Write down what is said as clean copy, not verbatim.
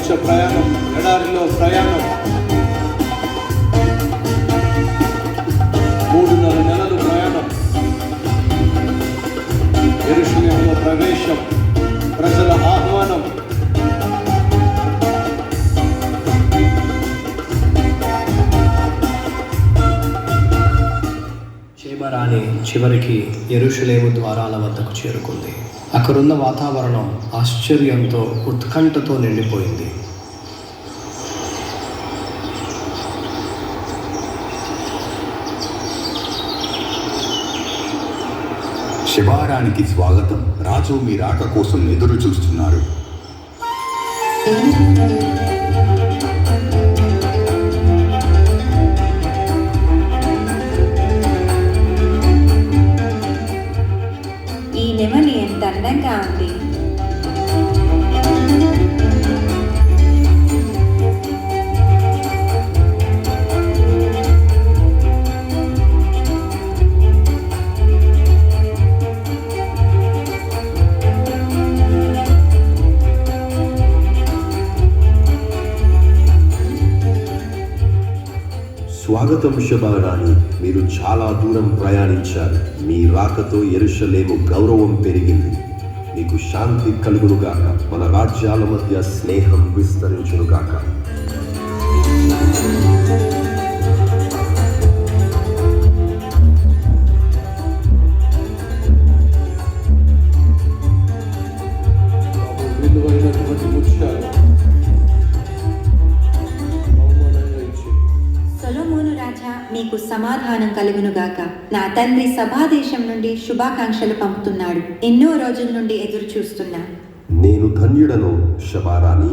మోక్ష ప్రయాణం, ఎడారిలో ప్రయాణం, 3.5 నెలలు ప్రయాణం, యెరూషలేములో ప్రవేశం, ప్రజల ఆహ్వానం. చేమరాణి చివరికి యెరూషలేము ద్వారాల వద్దకు చేరుకుంది. అక్కడున్న వాతావరణం ఆశ్చర్యంతో, ఉత్కంఠతో నిండిపోయింది. శివారానికి స్వాగతం. రాజు మీ రాక కోసం ఎదురు చూస్తున్నారు. ఈ నెమలి ఎంత అందంగా ఉంది. స్వాగతం శుభారాణి, మీరు చాలా దూరం ప్రయాణించారు. మీ రాకతో యెరూషలేము గౌరవం పెరిగింది. మీకు శాంతి కలుగునుగాక. మన రాజ్యాల మధ్య స్నేహం విస్తరించునుగాక. విలువైనటువంటి ముత్యాలు బహుమానంగా ఇచ్చి, సొలొమోను రాజా, మీకు సమాధానం కలుగునుగాక. నా తండ్రి సభాదేశం నుండి శుభాకాంక్షలు పంపుతున్నాడు. ఎన్నో రోజుల నుండి ఎదురు చూస్తున్నా. నేను ధన్యుడను శుభారాణి.